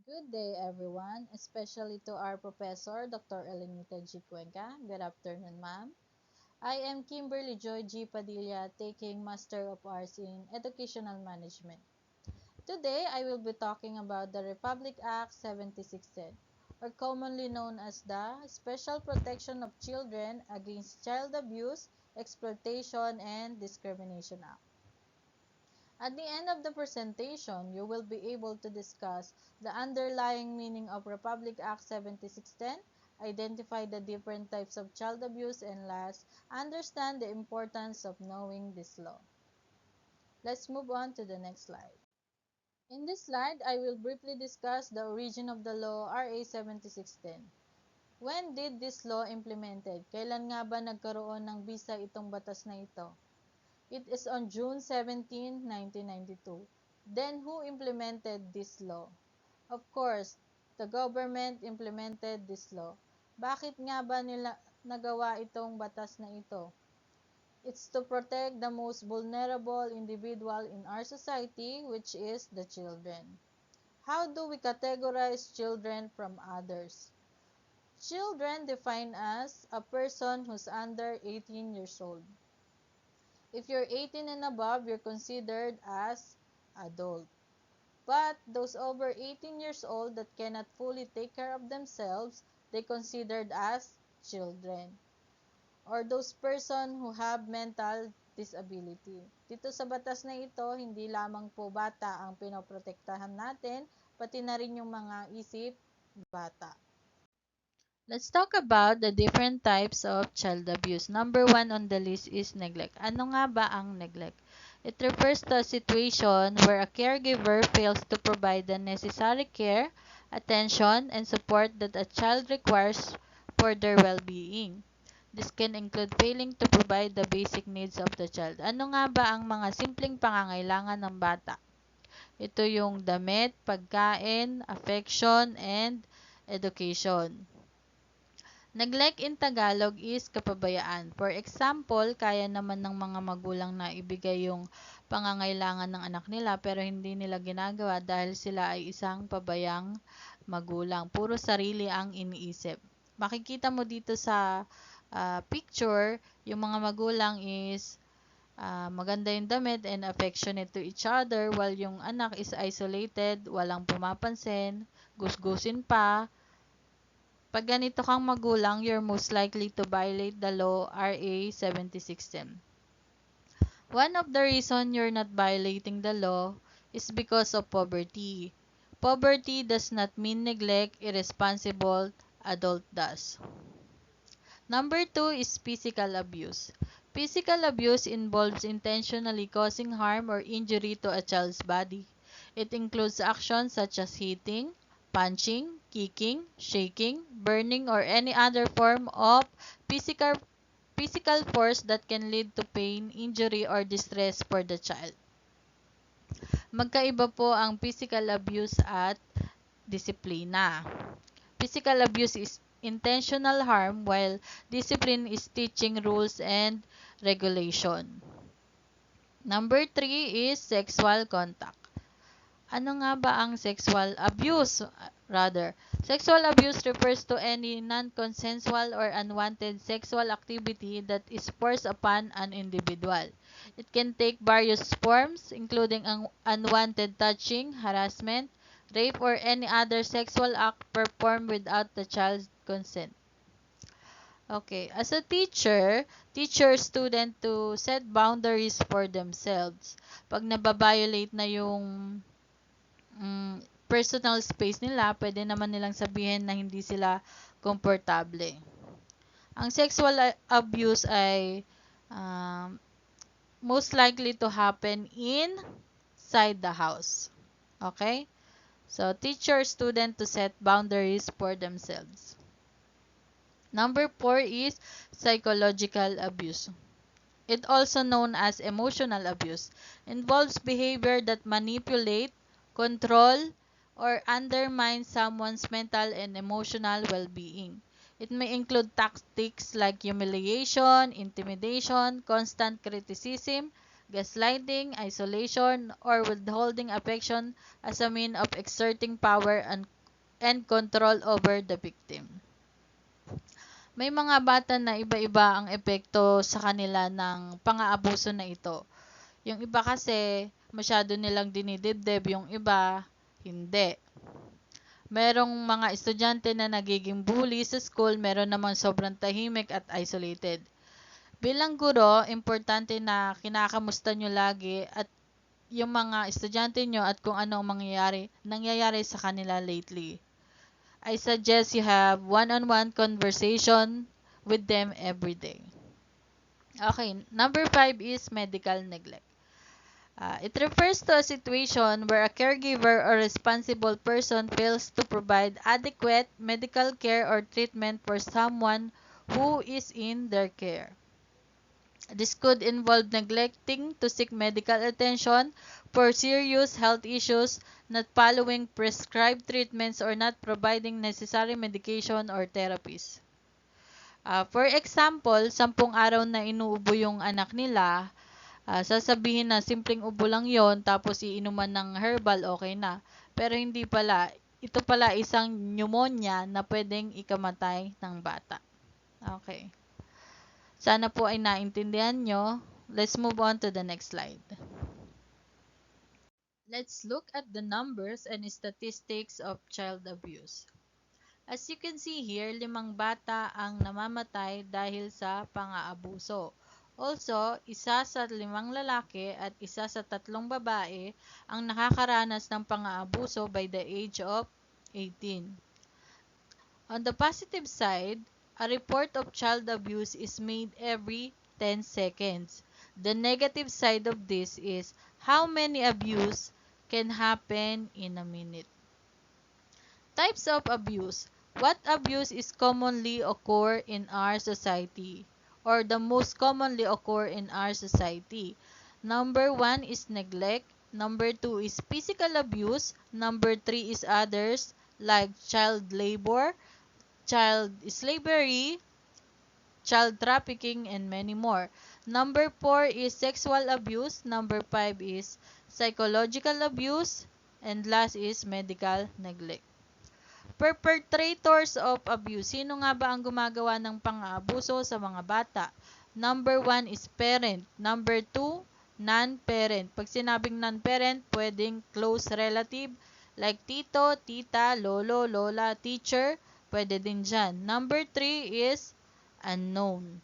Good day, everyone, especially to our professor, Dr. Elenita G. Cuenca. Good afternoon, ma'am. I am Kimberly Joy G. Padilla, taking Master of Arts in Educational Management. Today, I will be talking about the Republic Act 7610, or commonly known as the Special Protection of Children Against Child Abuse, Exploitation, and Discrimination Act. At the end of the presentation, you will be able to discuss the underlying meaning of Republic Act 7610, identify the different types of child abuse, and last, understand the importance of knowing this law. Let's move on to the next slide. In this slide, I will briefly discuss the origin of the law RA 7610. When did this law implemented? Kailan nga ba nagkaroon ng bisa itong batas na ito? It is on June 17, 1992. Then who implemented this law? Of course, the government implemented this law. Bakit nga ba nila nagawa itong batas na ito? It's to protect the most vulnerable individual in our society, which is the children. How do we categorize children from others? Children defined as a person who's under 18 years old. If you're 18 and above, you're considered as adult. But those over 18 years old that cannot fully take care of themselves, they considered as children. Or those person who have mental disability. Dito sa batas na ito, hindi lamang po bata ang pinoprotektahan natin, pati na rin yung mga isip bata. Let's talk about the different types of child abuse. Number one on the list is neglect. Ano nga ba ang neglect? It refers to a situation where a caregiver fails to provide the necessary care, attention, and support that a child requires for their well-being. This can include failing to provide the basic needs of the child. Ano nga ba ang mga simpleng pangangailangan ng bata? Ito yung damit, pagkain, affection, and education. Neglect in Tagalog is kapabayaan. For example, kaya naman ng mga magulang na ibigay yung pangangailangan ng anak nila pero hindi nila ginagawa dahil sila ay isang pabayang magulang. Puro sarili ang iniisip. Makikita mo dito sa picture, yung mga magulang is maganda yung damit and affectionate to each other while yung anak is isolated, walang pumapansin, gusgusin pa. Pag ganito kang magulang, you're most likely to violate the law RA 7610. One of the reasons you're not violating the law is because of poverty. Poverty does not mean neglect, irresponsible adult does. Number two is physical abuse. Physical abuse involves intentionally causing harm or injury to a child's body. It includes actions such as hitting, punching, kicking, shaking, burning, or any other form of physical physical force that can lead to pain, injury, or distress for the child. Magkaiba po ang physical abuse at disiplina. Physical abuse is intentional harm while discipline is teaching rules and regulation. Number three is sexual contact. Ano nga ba ang sexual abuse? Sexual abuse refers to any non-consensual or unwanted sexual activity that is forced upon an individual. It can take various forms, including unwanted touching, harassment, rape, or any other sexual act performed without the child's consent. Okay, as a teacher, teach your student to set boundaries for themselves. Pag nababiolate na yung personal space nila, pwede naman nilang sabihin na hindi sila komportable. Ang sexual abuse ay most likely to happen inside the house. Okay? So, teach your student to set boundaries for themselves. Number four is psychological abuse. It also known as emotional abuse, involves behavior that manipulate, control, or undermine someone's mental and emotional well-being. It may include tactics like humiliation, intimidation, constant criticism, gaslighting, isolation, or withholding affection as a mean of exerting power and control over the victim. May mga bata na iba-iba ang epekto sa kanila ng pang-aabuso na ito. Yung iba kasi masyado nilang dinidibdib, yung iba hindi. Merong mga estudyante na nagiging bully sa school, meron namang sobrang tahimik at isolated. Bilang guro, importante na kinakamusta nyo lagi at yung mga estudyante nyo at kung ano ang nangyayari sa kanila lately. I suggest you have one-on-one conversation with them every day. Okay, number 5 is medical neglect. It refers to a situation where a caregiver or responsible person fails to provide adequate medical care or treatment for someone who is in their care. This could involve neglecting to seek medical attention for serious health issues, not following prescribed treatments, or not providing necessary medication or therapies. For example, 10 araw na inuubo yung anak nila, sasabihin na simpleng ubo lang yon tapos iinuman ng herbal, okay na. Pero hindi pala. Ito pala isang pneumonia na pwedeng ikamatay ng bata. Okay. Sana po ay naintindihan nyo. Let's move on to the next slide. Let's look at the numbers and statistics of child abuse. As you can see here, 5 bata ang namamatay dahil sa pang-aabuso. Also, 1 sa 5 lalaki at 1 sa 3 babae ang nakakaranas ng pang-aabuso by the age of 18. On the positive side, a report of child abuse is made every 10 seconds. The negative side of this is how many abuse can happen in a minute. Types of abuse. What abuse is commonly occur in our society or the most commonly occur in our society? Number 1 is neglect. Number 2 is physical abuse. Number 3 is others like child labor, child slavery, child trafficking, and many more. Number 4 is sexual abuse. Number 5 is psychological abuse. And last is medical neglect. Perpetrators of abuse. Sino nga ba ang gumagawa ng pang-aabuso sa mga bata? Number 1 is parent. Number 2, non-parent. Pag sinabing non-parent, pwedeng close relative like tito, tita, lolo, lola, teacher. Pwede din dyan. Number 3 is unknown.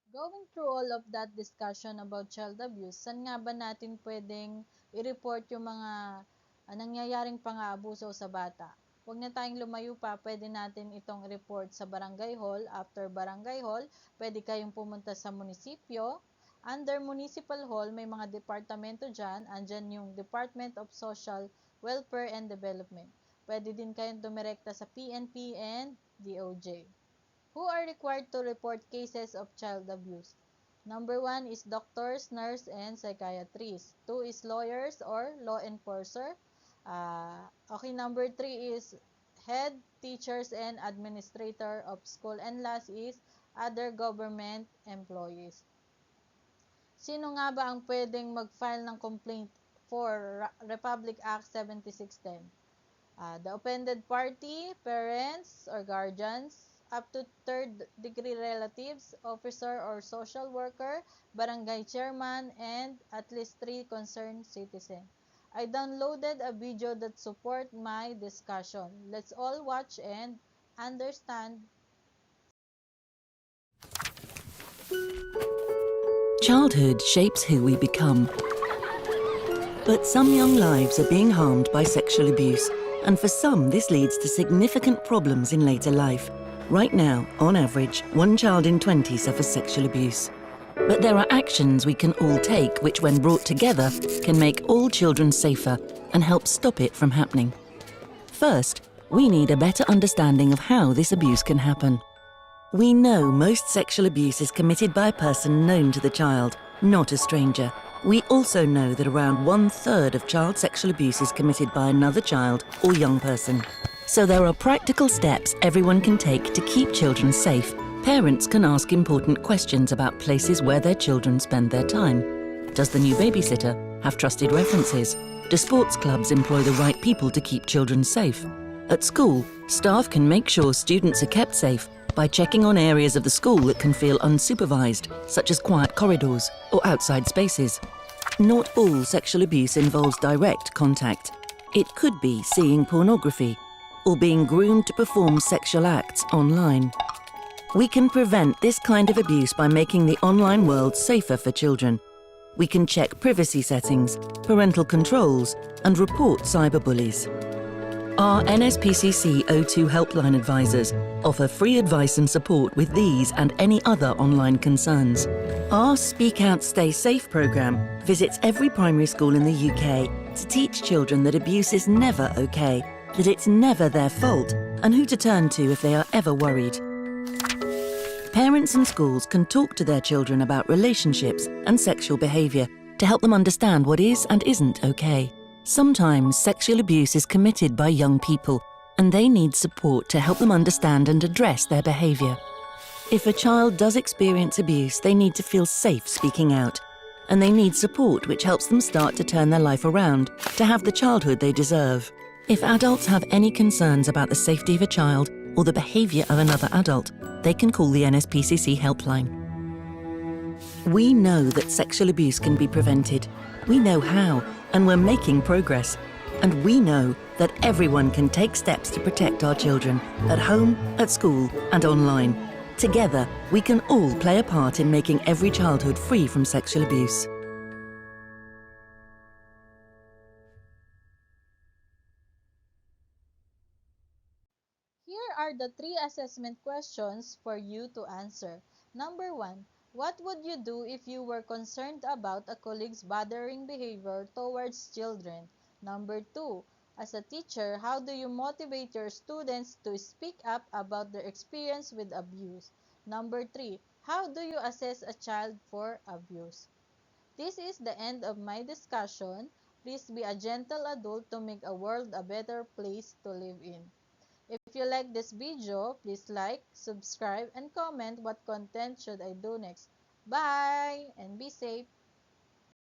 Going through all of that discussion about child abuse, saan nga ba natin pwedeng i-report yung mga nangyayaring pang-aabuso sa bata? Huwag na tayong lumayo pa, pwede natin itong report sa barangay hall. After barangay hall, pwede kayong pumunta sa munisipyo. Under municipal hall, may mga departamento dyan. Andyan yung Department of Social Welfare and Development. Pwede din kayong dumirekta sa PNP and DOJ. Who are required to report cases of child abuse? Number 1 is doctors, nurse, and psychiatrists. 2 is lawyers or law enforcer. Okay, number 3 is head, teachers, and administrator of school. And last is other government employees. Sino nga ba ang pwedeng mag-file ng complaint for Republic Act 7610? The offended party, parents or guardians, up to third-degree relatives, officer or social worker, barangay chairman, and at least 3 concerned citizens. I downloaded a video that support my discussion. Let's all watch and understand. Childhood shapes who we become. But some young lives are being harmed by sexual abuse, and for some this leads to significant problems in later life. Right now, on average, 1 child in 20 suffers sexual abuse. But there are actions we can all take which, when brought together, can make all children safer and help stop it from happening. First, we need a better understanding of how this abuse can happen. We know most sexual abuse is committed by a person known to the child, not a stranger. We also know that around 1/3 of child sexual abuse is committed by another child or young person. So there are practical steps everyone can take to keep children safe Parents can ask important questions about places where their children spend their time. Does the new babysitter have trusted references? Do sports clubs employ the right people to keep children safe? At school, staff can make sure students are kept safe by checking on areas of the school that can feel unsupervised, such as quiet corridors or outside spaces. Not all sexual abuse involves direct contact. It could be seeing pornography or being groomed to perform sexual acts online. We can prevent this kind of abuse by making the online world safer for children. We can check privacy settings, parental controls, and report cyberbullies. Our NSPCC O2 helpline advisors offer free advice and support with these and any other online concerns. Our Speak Out Stay Safe programme visits every primary school in the UK to teach children that abuse is never okay, that it's never their fault, and who to turn to if they are ever worried. Parents and schools can talk to their children about relationships and sexual behaviour to help them understand what is and isn't okay. Sometimes sexual abuse is committed by young people and they need support to help them understand and address their behaviour. If a child does experience abuse, they need to feel safe speaking out, and they need support which helps them start to turn their life around to have the childhood they deserve. If adults have any concerns about the safety of a child or the behaviour of another adult, they can call the NSPCC helpline. We know that sexual abuse can be prevented. We know how, and we're making progress. And we know that everyone can take steps to protect our children, at home, at school, and online. Together, we can all play a part in making every childhood free from sexual abuse. Here are the 3 assessment questions for you to answer. Number 1. What would you do if you were concerned about a colleague's bothering behavior towards children? Number 2. As a teacher, how do you motivate your students to speak up about their experience with abuse? Number 3. How do you assess a child for abuse? This is the end of my discussion. Please be a gentle adult to make a world a better place to live in. If you like this video, please like, subscribe, and comment what content should I do next. Bye and be safe.